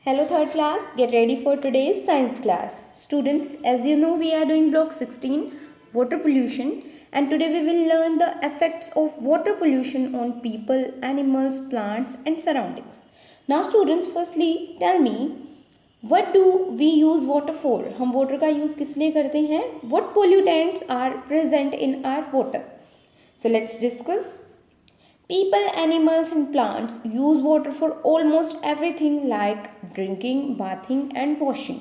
Hello third class, get ready for today's science class. Students, as you know we are doing block 16 water pollution and today we will learn the effects of water pollution on people, animals, plants and surroundings. Now students, firstly tell me what do we use water for? हम water का use किस लिए करते हैं? What pollutants are present in our water? So let's discuss. People, animals, and plants use water for almost everything like drinking, bathing, and washing.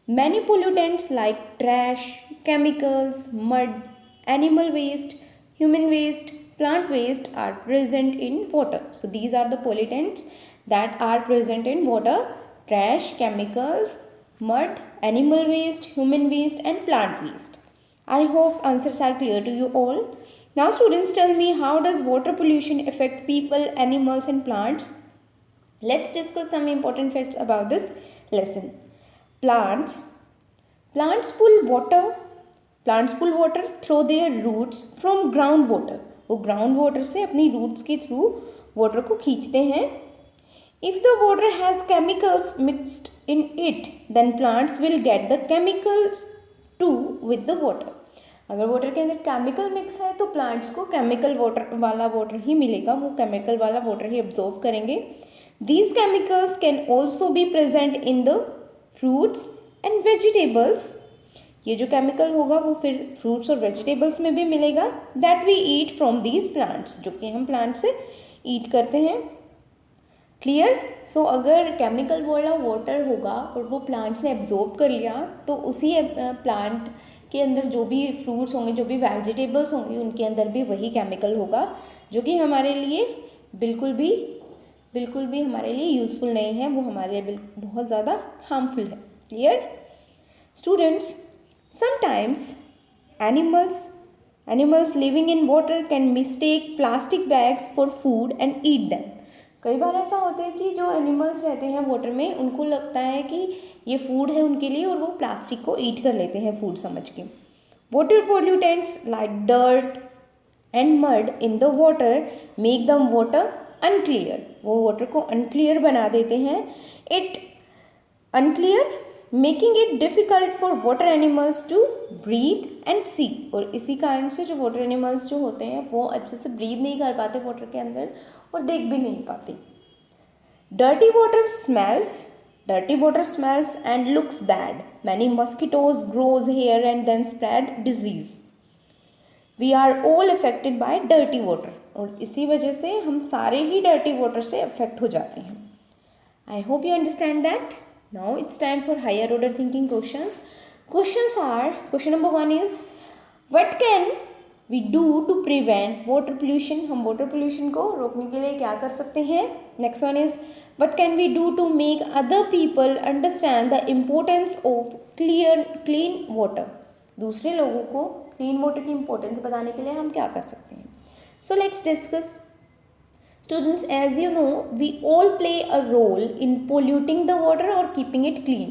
Many pollutants like trash, chemicals, mud, animal waste, human waste, plant waste are present in water. So, these are the pollutants that are present in water: trash, chemicals, mud, animal waste, human waste, and plant waste. I hope answers are clear to you all. Now students, tell me, how does water pollution affect people, animals and plants? Let's discuss some important facts about this lesson. Plants. Plants pull water. Plants pull water through their roots from groundwater. वो ground water से अपनी roots के through water को खींचते हैं. If the water has chemicals mixed in it, then plants will get the chemicals too with the water. अगर water के अंदर केमिकल मिक्स है तो प्लांट्स को केमिकल वाटर वाला वाटर ही मिलेगा, वो केमिकल वाला वाटर ही एब्जॉर्व करेंगे. These chemicals can also be present in the fruits and vegetables. ये जो केमिकल होगा वो फिर फ्रूट्स और वेजिटेबल्स में भी मिलेगा. That we eat from these plants, जो कि हम प्लांट से ईट करते हैं. क्लियर? सो अगर केमिकल वाला वाटर होगा और वो प्लांट्स ने एब्जॉर्ब कर लिया तो उसी प्लांट के अंदर जो भी फ्रूट्स होंगे, जो भी वेजिटेबल्स होंगी, उनके अंदर भी वही केमिकल होगा जो कि हमारे लिए बिल्कुल भी हमारे लिए यूज़फुल नहीं है, वो हमारे लिए बहुत ज़्यादा हार्मफुल है. Clear? Students, sometimes animals living in water can mistake plastic bags for food and eat them. कई बार ऐसा होता है कि जो एनिमल्स रहते हैं वाटर में, उनको लगता है कि ये फूड है उनके लिए और वो प्लास्टिक को ईट कर लेते हैं फूड समझ के. Water pollutants like dirt and mud in the water make them water unclear. वो वाटर को अनक्लियर बना देते हैं. It unclear making it difficult for water animals to breathe and see. और इसी कारण से जो वाटर एनिमल्स जो होते हैं वो अच्छे से ब्रीथ नहीं कर पाते वाटर के अंदर और देख भी नहीं पाते. Dirty water smells and looks bad. Many mosquitoes grows here and then spread disease. We are all affected by dirty water. और इसी वजह से हम सारे ही dirty water से affect हो जाते हैं. I hope you understand that. Now it's time for higher order thinking questions. Questions are, question number 1 is, what can we do to prevent water pollution? हम water pollution को रोकने के लिए क्या कर सकते हैं? Next one is, what can we do to make other people understand the importance of clean water? दूसरे लोगों को clean water की importance बताने के लिए हम क्या कर सकते हैं? So let's discuss. Students, as you know, we all play a role in polluting the water or keeping it clean.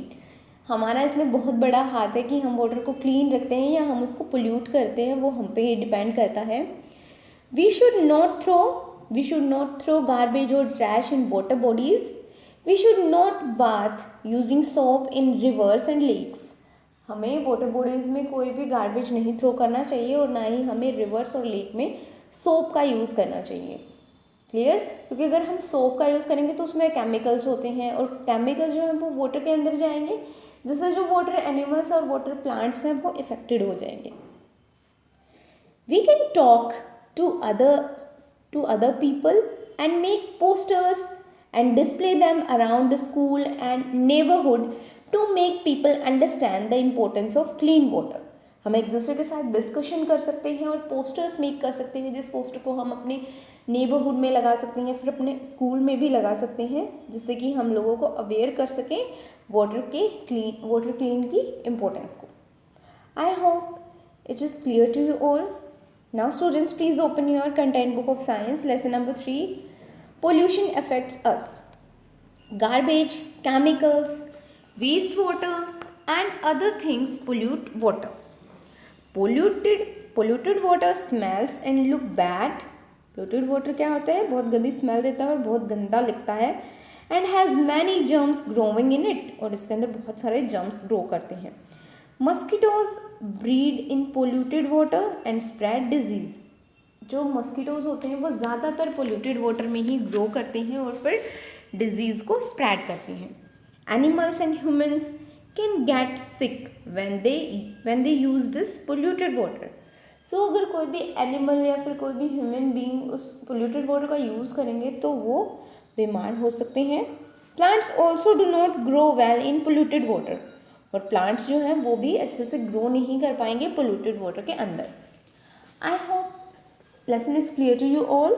हमारा इसमें बहुत बड़ा हाथ है कि हम वाटर को क्लीन रखते हैं या हम उसको पोल्यूट करते हैं, वो हम पे ही डिपेंड करता है. We should not throw garbage और trash in water bodies. We should not bath using soap in rivers and lakes. हमें वाटर बॉडीज़ में कोई भी गार्बेज नहीं थ्रो करना चाहिए और ना ही हमें रिवर्स और लेक में सोप का यूज़ करना चाहिए. क्लियर? क्योंकि अगर हम सोप का यूज़ करेंगे तो उसमें केमिकल्स होते हैं और केमिकल्स जो हैं वो वाटर के अंदर जाएंगे, जिससे जो वाटर एनिमल्स और वाटर प्लांट्स हैं वो इफेक्टेड हो जाएंगे. We can talk to other people and make posters and display them around the school and neighbourhood to make people understand the importance of clean water. हम एक दूसरे के साथ डिस्कशन कर सकते हैं और पोस्टर्स मेक कर सकते हैं, जिस पोस्टर को हम अपने नेबरहुड में लगा सकते हैं, फिर अपने स्कूल में भी लगा सकते हैं, जिससे कि हम लोगों को अवेयर कर सकें वाटर क्लीन की इम्पोर्टेंस को. I hope it is clear to you all. Now students, please open your content book of science, lesson number 3. Pollution affects us. Garbage, chemicals, waste water and other things pollute water. Polluted water smells and look bad. Polluted water क्या होता है? बहुत गंदी smell देता है और बहुत गंदा लगता है. And has many germs growing in it, और इसके अंदर बहुत सारे जर्म्स ग्रो करते हैं. Mosquitoes breed in polluted water and spread disease. जो मस्कीटोज होते हैं वो ज़्यादातर पोल्यूटेड वाटर में ही ग्रो करते हैं और फिर डिजीज़ को स्प्रेड करते हैं. Animals and humans can get sick when they use this polluted water. सो अगर कोई भी एनिमल या फिर कोई भी ह्यूमन बीइंग उस पोल्यूटेड वाटर का यूज़ करेंगे तो वो बीमार हो सकते हैं. Plants also do not grow well in polluted water, और प्लांट्स जो हैं वो भी अच्छे से ग्रो नहीं कर पाएंगे पोल्यूटेड वाटर के अंदर. I hope lesson is clear to you all.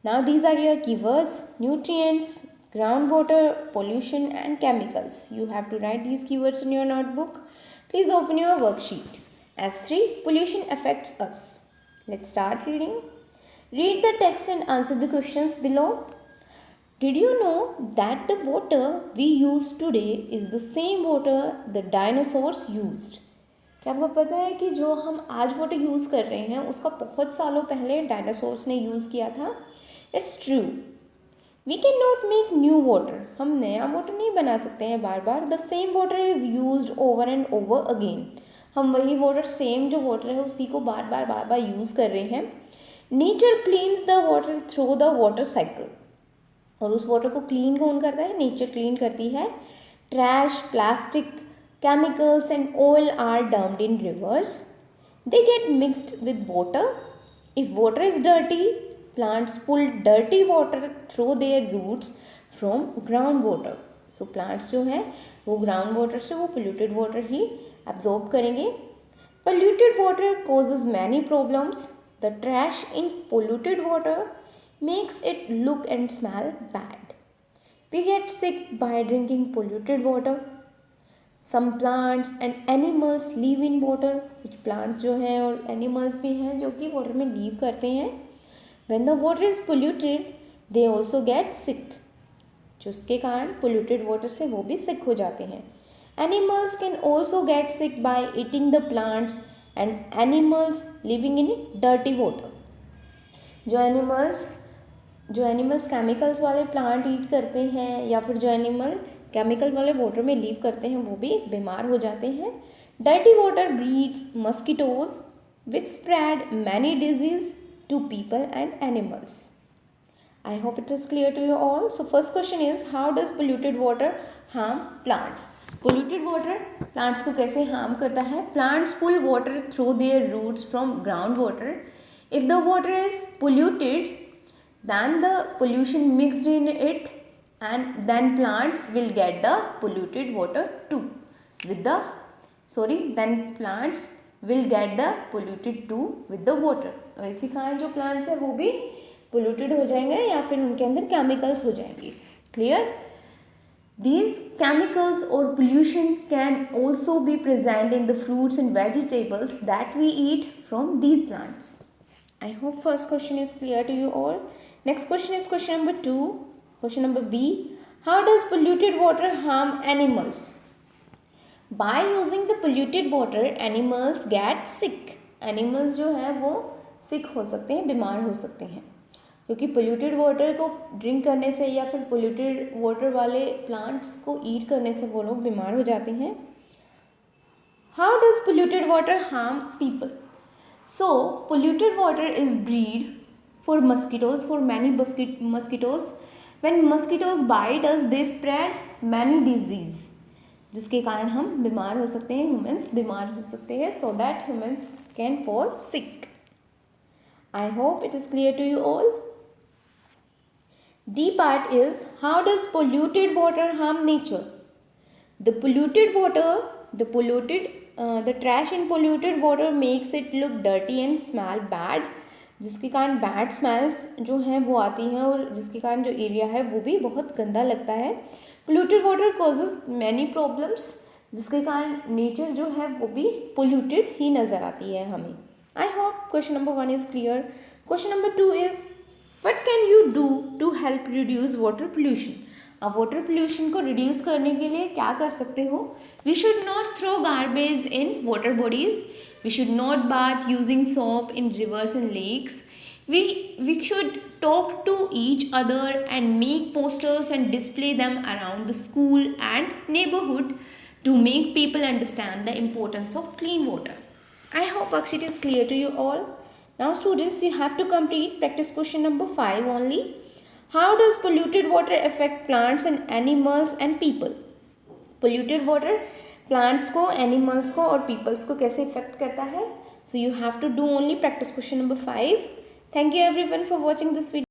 Now these are your keywords: nutrients, groundwater, pollution and chemicals. You have to write these keywords in your notebook. Please open your worksheet. S3, pollution affects us. Let's start reading. Read the text and answer the questions below. Did you know that the water we use today is the same water the dinosaurs used? क्या आपको पता है कि जो हम आज water use कर रहे हैं उसका बहुत सालों पहले डायनासोर्स ने यूज़ किया था? It's true. We can not make new water. हम नया वाटर नहीं बना सकते हैं बार बार. The same water is used over and over again. हम वही वाटर, सेम जो वाटर है उसी को बार बार यूज़ कर रहे हैं. Nature cleans the water through the water cycle. और उस वाटर को क्लीन कौन करता है? नेचर क्लीन करती है. Trash, plastic, chemicals and oil are dumped in rivers. They get mixed with water. If water is dirty, plants pull dirty water through their roots from groundwater. So plants जो हैं वो ground water से वो polluted water ही absorb करेंगे. Polluted water causes many problems. The trash in polluted water makes it look and smell bad. We get sick by drinking polluted water. Some plants and animals live in water. कुछ plants जो हैं और animals भी हैं जो कि water में live करते हैं. When the water is polluted, they also get sick. जिसके कारण polluted water से वो भी sick हो जाते हैं. Animals can also get sick by eating the plants and animals living in dirty water. जो एनिमल्स केमिकल्स वाले प्लांट ईट करते हैं या फिर जो एनिमल केमिकल वाले वाटर में लीव करते हैं वो भी बीमार हो जाते हैं. Dirty water breeds mosquitoes which spread many disease to people and animals. I hope it is clear to you all. So first question is, how does polluted water harm plants? Polluted water plants को कैसे harm करता है? Plants pull water through their roots from ground water. If the water is polluted, then the pollution mixed in it, and then plants will get the polluted water too then plants will get the polluted too with the water. इसी कारण जो plants है वो भी polluted हो जाएंगे या फिर उनके अंदर chemicals हो जाएंगे. Clear? These chemicals or pollution can also be present in the fruits and vegetables that we eat from these plants. I hope first question is clear to you all. Next question is question number 2. Question number B. How does polluted water harm animals? By using the polluted water, animals get sick. Animals जो है वो sick हो सकते हैं, बीमार हो सकते हैं, क्योंकि polluted water को drink करने से या फिर polluted water वाले plants को eat करने से वो लोग बीमार हो जाते हैं. How does polluted water harm people? So polluted water is breed for mosquitoes, for many mosquitoes. When mosquitoes bite us, they spread many disease, जिसके कारण हम बीमार हो सकते हैं, humans बीमार हो सकते हैं, so that humans can fall sick. I hope it is clear to you all. D part is, how does polluted water harm nature? The polluted water, the trash in polluted water makes it look dirty and smell bad. जिसके कारण bad smells जो हैं वो आती हैं और जिसके कारण जो एरिया है वो भी बहुत गंदा लगता है. Polluted water causes many problems, जिसके कारण नेचर जो है वो भी पोल्यूटेड ही नज़र आती है हमें. I hope question number 1 is clear. Question number 2 is, what can you do to help reduce water pollution? आप वाटर पोल्यूशन को रिड्यूस करने के लिए क्या कर सकते हो? We should not throw garbage in water bodies. We should not bath using soap in rivers and lakes. We should talk to each other and make posters and display them around the school and neighborhood to make people understand the importance of clean water. I hope Akshit is clear to you all. Now students, you have to complete practice question number 5 only. How does polluted water affect plants and animals and people? Polluted water plants को, animals को और peoples को कैसे affect करता है? So you have to do only practice question number 5. Thank you everyone for watching this video.